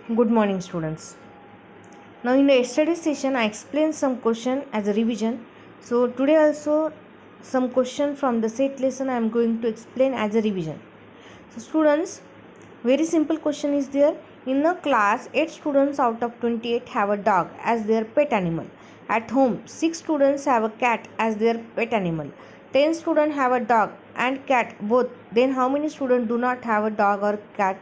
Good morning, students. Now, in the yesterday session, I explained some question as a revision. So, today also some question from the set lesson I am going to explain as a revision. So, students, very simple question is there. In a class, 8 students out of 28 have a dog as their pet animal. At home, 6 students have a cat as their pet animal. 10 students have a dog and cat both. Then how many students do not have a dog or cat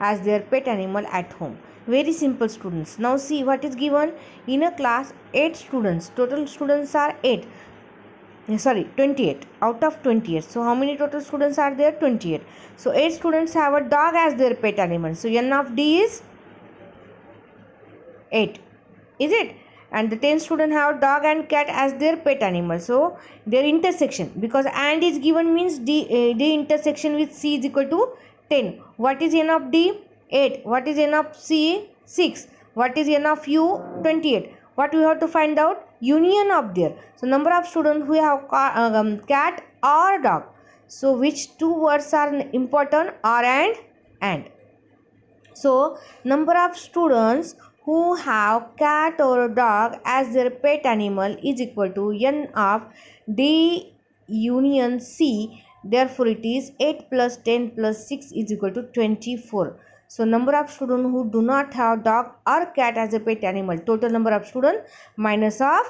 as their pet animal at home? Very simple, students. Now see what is given. In a class, 8 students. Total students are 8. Sorry, 28 out of 28. So how many total students are there? 28. So 8 students have a dog as their pet animal. So n of d is 8. Is it? And the 10 students have dog and cat as their pet animal. So their intersection, because and is given means d intersection with c is equal to 10. What is n of d? 8. What is n of c? 6. What is n of u? 28. What we have to find out? Union of their. So number of students who have cat or dog. So which two words are important? Or and. So number of students who have cat or dog as their pet animal is equal to n of d union c. Therefore it is 8 plus 10 plus 6 is equal to 24. So number of students who do not have dog or cat as a pet animal, total number of students minus of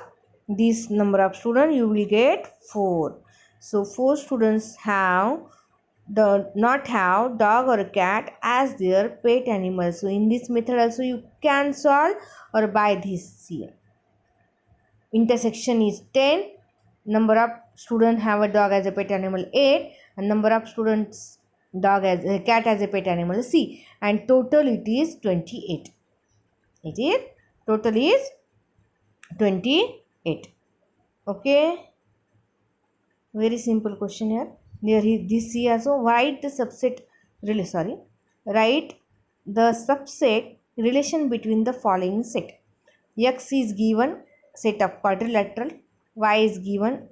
this number of students, you will get 4. So 4 students have not have dog or cat as their pet animal. So in this method also you can solve, or by this here. Intersection is 10. Number of students have a dog as a pet animal 8, and number of students dog as a cat as a pet animal C, and total it is 28. It is total is 28. Okay, very simple question here. There is this C also. Write the subset write the subset relation between the following set. X is given set of quadrilateral, Y is given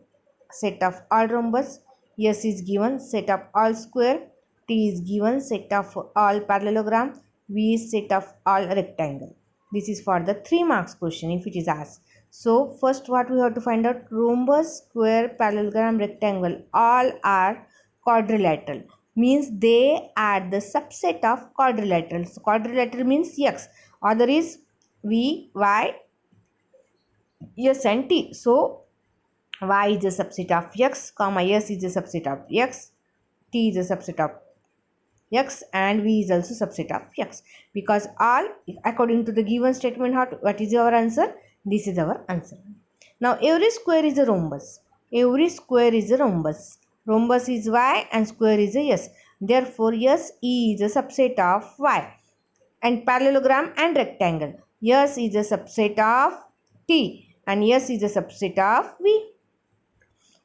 set of all rhombus, S is given set of all square, T is given set of all parallelogram, V is set of all rectangle. This is for the 3 marks question if it is asked. So first what we have to find out, rhombus, square, parallelogram, rectangle all are quadrilateral, means they are the subset of quadrilateral. So quadrilateral means X, other is V, Y, S and T. So Y is a subset of X, comma S is a subset of X, T is a subset of X, and V is also subset of X, because all according to the given statement, what is our answer? This is our answer. Now every square is a rhombus. Every square is a rhombus. Rhombus is Y and square is a S. Therefore S E is a subset of Y. And parallelogram and rectangle, S is a subset of T and S is a subset of V.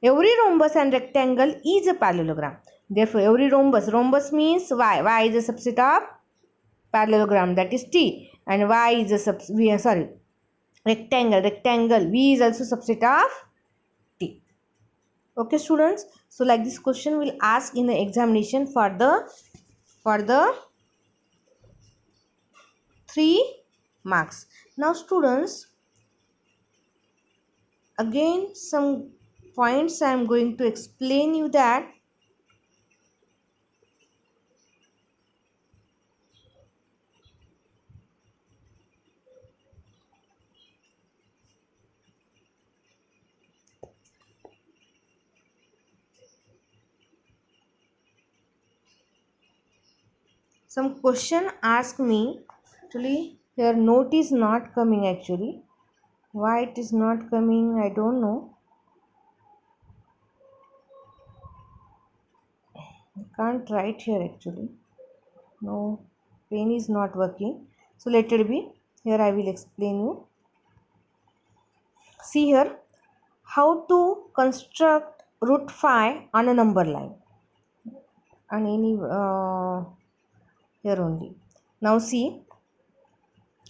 Every rhombus and rectangle is a parallelogram. Therefore, every rhombus means Y is a subset of parallelogram, that is T, and Y is a rectangle, V is also subset of T. Okay, students. So, like this question will ask in the examination for the 3 marks. Now, students, again some points I am going to explain you that. Some question ask me, actually your note is not coming actually. Why it is not coming, I don't know. I can't write here actually. No, pen is not working. So let it be. Here I will explain you. See here, how to construct root 5 on a number line. On any here only. Now see,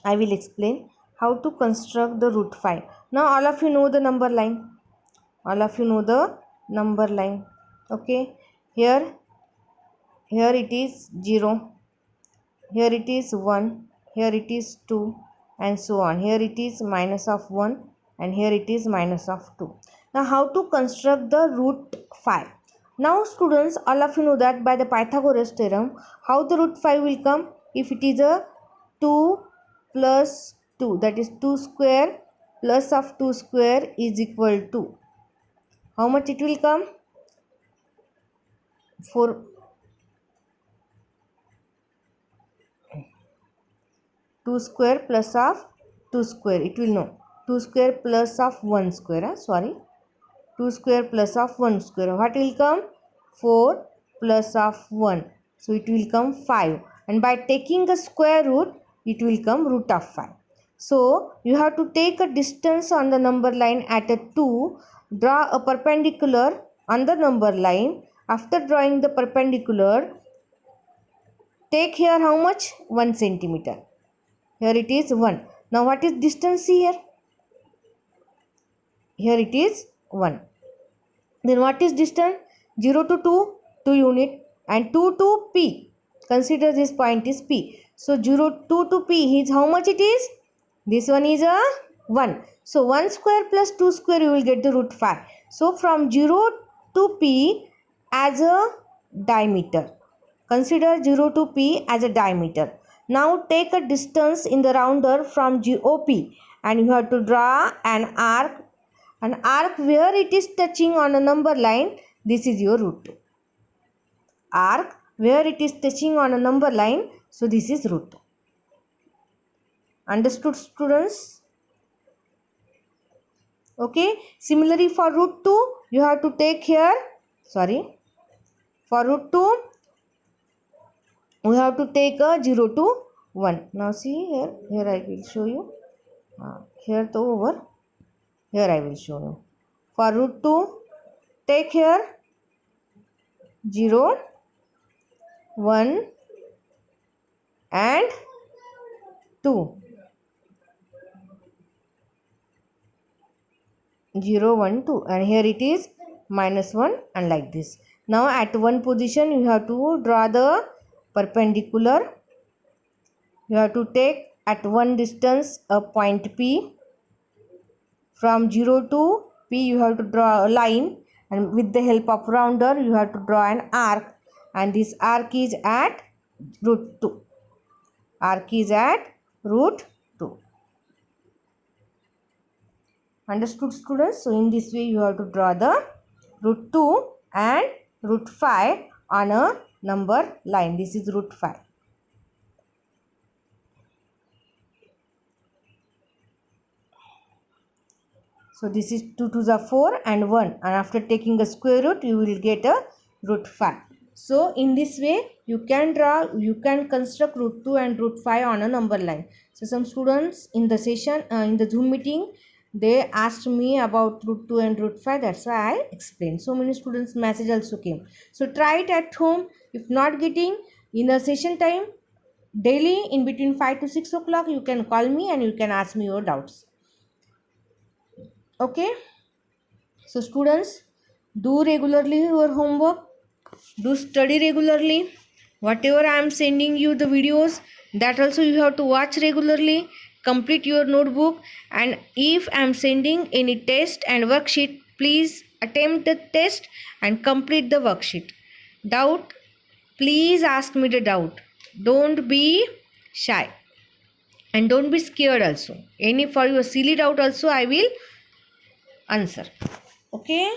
I will explain how to construct the root 5. Now all of you know the number line. All of you know the number line. Okay. Here it is 0. Here it is 1. here it is 2, and so on. Here it is minus of 1, and here it is minus of 2. Now how to construct the root 5? Now students, all of you know that by the Pythagoras theorem, how the root 5 will come? If it is a 2 plus 2, that is 2 square plus of 2 square is equal to, how much it will come? 4. 2 square plus of 2 square, it will know 2 square plus of 1 square, 2 square plus of 1 square, what will come? 4 plus of 1, so it will come 5, and by taking a square root it will come root of 5. So you have to take a distance on the number line at a 2, draw a perpendicular on the number line. After drawing the perpendicular, take here how much? 1 centimeter. Here it is 1. Now what is distance here? Here it is 1. Then what is distance? 0 to 2, 2 unit, and 2 to P. Consider this point is P. So 2 to P is how much it is? This one is a 1. So 1 square plus 2 square you will get the root 5. So from 0 to P as a diameter. Consider 0 to P as a diameter. Now take a distance in the rounder from GOP, and you have to draw an arc. An arc where it is touching on a number line, this is your root. Arc where it is touching on a number line, so this is root. Understood, students? Okay. Similarly for root 2, you have to take here, for root 2, we have to take a 0 to 1. Now see here I will show you. Here to over. Here I will show you. For root 2, take here 0, 1 and 2. 0, 1, 2, and here it is minus 1, and like this. Now at one position you have to draw the perpendicular. You have to take at one distance a point P. From 0 to P you have to draw a line, and with the help of rounder you have to draw an arc, and this arc is at root 2. Arc is at root 2. Understood, students? So in this way you have to draw the root 2 and root 5 on a number line. This is root 5. So this is 2 to the 4 and 1, and after taking a square root you will get a root 5. So in this way you can construct root 2 and root 5 on a number line. So some students in the session, in the Zoom meeting, they asked me about root 2 and root 5. That's why I explained. So many students message also came. So try it at home. If not getting in a session time, daily in between 5 to 6 o'clock you can call me and you can ask me your doubts. Okay. So students, do regularly your homework. Do study regularly. Whatever I am sending you the videos, that also you have to watch regularly. Complete your notebook, and if I am sending any test and worksheet, please attempt the test and complete the worksheet. Doubt, please ask me the doubt. Don't be shy and don't be scared also. Any for your silly doubt also I will answer. Okay.